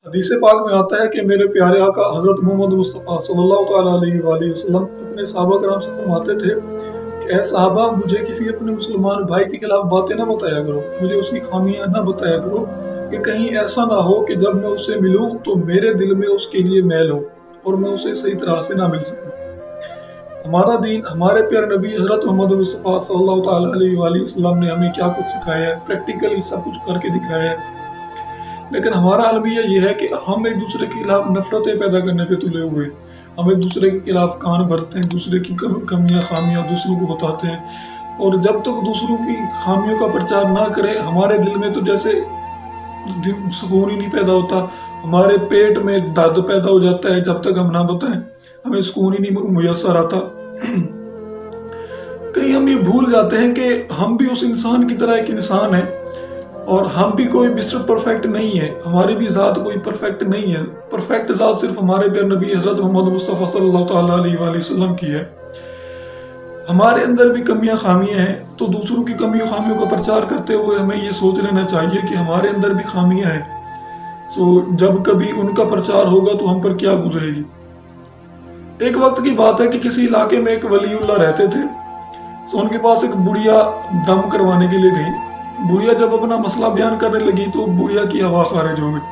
حدیث پاک میں آتا ہے کہ میرے پیارے آقا حضرت محمد مصطفیٰ صلی اللہ تعالیٰ علیہ وآلہ وسلم اپنے صحابہ کرام سے فرماتے تھے کہ اے صحابہ، مجھے کسی اپنے مسلمان بھائی کے خلاف باتیں نہ بتایا کرو، مجھے اس کی خامیاں نہ بتایا کرو، کہ کہیں ایسا نہ ہو کہ جب میں اسے ملوں تو میرے دل میں اس کے لیے میل ہو اور میں اسے صحیح طرح سے نہ مل سکوں۔ ہمارا دین، ہمارے پیارے نبی حضرت محمد مصطفیٰ صلی اللہ تعالیٰ علیہ وآلہ وسلم نے ہمیں کیا کچھ سکھایا ہے، پریکٹیکلی سب کچھ کر کے دکھایا ہے۔ لیکن ہمارا المیہ یہ ہے کہ ہم ایک دوسرے کے خلاف نفرتیں پیدا کرنے پہ تلے ہوئے، ہم ایک دوسرے کے خلاف کان بھرتے ہیں، دوسرے کی کمیاں خامیاں دوسروں کو بتاتے ہیں، اور جب تک دوسروں کی خامیوں کا پرچار نہ کریں ہمارے دل میں تو جیسے سکون ہی نہیں پیدا ہوتا، ہمارے پیٹ میں درد پیدا ہو جاتا ہے۔ جب تک ہم نہ بتائیں ہمیں سکون ہی نہیں میسر آتا۔ کہیں ہم یہ بھول جاتے ہیں کہ ہم بھی اس انسان کی طرح ایک انسان ہیں، اور ہم بھی کوئی مسٹر پرفیکٹ نہیں ہے، ہماری بھی ذات کوئی پرفیکٹ نہیں ہے۔ پرفیکٹ ذات صرف ہمارے پیارے نبی حضرت محمد مصطفیٰ صلی اللہ تعالیٰ علیہ وآلہ وسلم کی ہے۔ ہمارے اندر بھی کمیاں خامیاں ہیں، تو دوسروں کی کمیوں خامیوں کا پرچار کرتے ہوئے ہمیں یہ سوچ لینا چاہیے کہ ہمارے اندر بھی خامیاں ہیں، تو جب کبھی ان کا پرچار ہوگا تو ہم پر کیا گزرے گی۔ ایک وقت کی بات ہے کہ کسی علاقے میں ایک ولی اللہ رہتے تھے، تو ان کے پاس ایک بڑھیا دم کروانے کے لیے گئی۔ بڑھیا جب اپنا مسئلہ بیان کرنے لگی تو بڑھیا کی ہوا خارج ہو گئی۔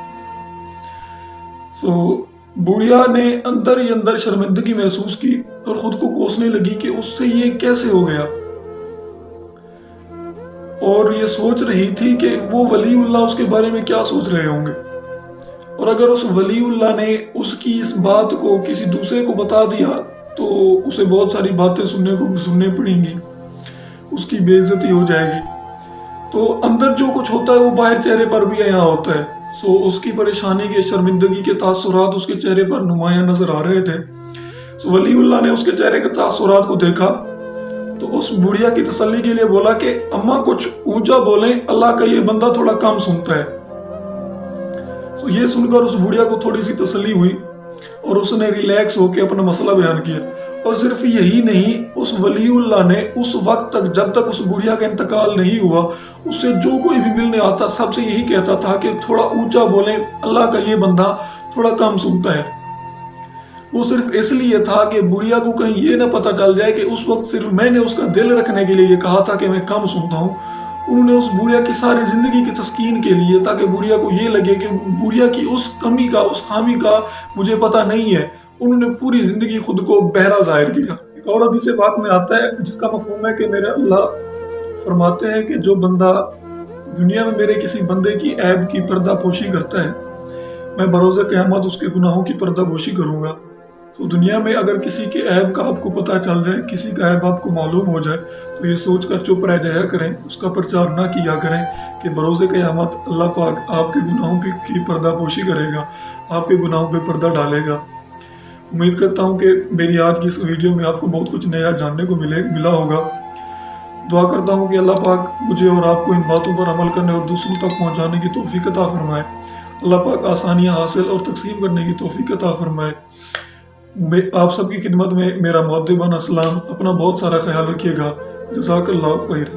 بڑھیا نے اندر ہی اندر شرمندگی محسوس کی اور خود کو کوسنے لگی کہ اس سے یہ کیسے ہو گیا، اور یہ سوچ رہی تھی کہ وہ ولی اللہ اس کے بارے میں کیا سوچ رہے ہوں گے، اور اگر اس ولی اللہ نے اس کی اس بات کو کسی دوسرے کو بتا دیا تو اسے بہت ساری باتیں سننے پڑیں گی، اس کی بے عزتی ہو جائے گی۔ تو اندر جو کچھ ہوتا ہے وہ باہر چہرے پر بھی یہاں ہوتا ہے۔ اس کی پریشانی کے، شرمندگی کے تاثرات اس کے چہرے پر نمایاں نظر آ رہے تھے۔ ولی اللہ نے اس کے چہرے کے تاثرات کو دیکھا تو اس بڑھیا کی تسلی کے لیے بولا کہ اماں کچھ اونچا بولیں، اللہ کا یہ بندہ تھوڑا کم سنتا ہے۔ یہ سن کر اس بڑھیا کو تھوڑی سی تسلی ہوئی اور اس نے ریلیکس ہو کے اپنا مسئلہ بیان کیا۔ اور صرف یہی نہیں، اس ولی اللہ نے اس وقت تک، جب تک اس بڑھیا کا انتقال نہیں ہوا، اس سے جو کوئی بھی ملنے آتا سب سے یہی کہتا تھا کہ تھوڑا اونچا بولیں، اللہ کا یہ بندہ تھوڑا کم سنتا ہے۔ وہ صرف اس لیے تھا کہ بڑھیا کو کہیں یہ نہ پتا چل جائے کہ اس وقت صرف میں نے اس کا دل رکھنے کے لیے یہ کہا تھا کہ میں کم سنتا ہوں۔ انہوں نے اس بڑھیا کی ساری زندگی کی تسکین کے لیے، تاکہ بڑھیا کو یہ لگے کہ بڑھیا کی اس کمی کا، اس خامی کا مجھے پتا نہیں ہے، انہوں نے پوری زندگی خود کو بہرا ظاہر کیا۔ ایک اور حدیث پاک میں آتا ہے جس کا مفہوم ہے کہ میرے اللہ فرماتے ہیں کہ جو بندہ دنیا میں میرے کسی بندے کی عیب کی پردہ پوشی کرتا ہے، میں بروز قیامت اس کے گناہوں کی پردہ پوشی کروں گا۔ تو دنیا میں اگر کسی کے عیب کا آپ کو پتہ چل جائے، کسی کا عیب آپ کو معلوم ہو جائے، تو یہ سوچ کر چپ رہ جایا کریں، اس کا پرچار نہ کیا کریں کہ بروز قیامت اللہ پاک آپ کے گناہوں کی پردہ پوشی کرے گا، آپ کے گناہوں پہ پردہ ڈالے گا۔ امید کرتا ہوں کہ میری آج کی اس ویڈیو میں آپ کو بہت کچھ نیا جاننے کو ملا ہوگا۔ دعا کرتا ہوں کہ اللہ پاک مجھے اور آپ کو ان باتوں پر عمل کرنے اور دوسروں تک پہنچانے کی توفیق عطا فرمائے۔ اللہ پاک آسانیاں حاصل اور تقسیم کرنے کی توفیق عطا فرمائے۔ آپ سب کی خدمت میں میرا مؤدبانہ سلام، اپنا بہت سارا خیال رکھیے گا۔ جزاک اللہ خیر۔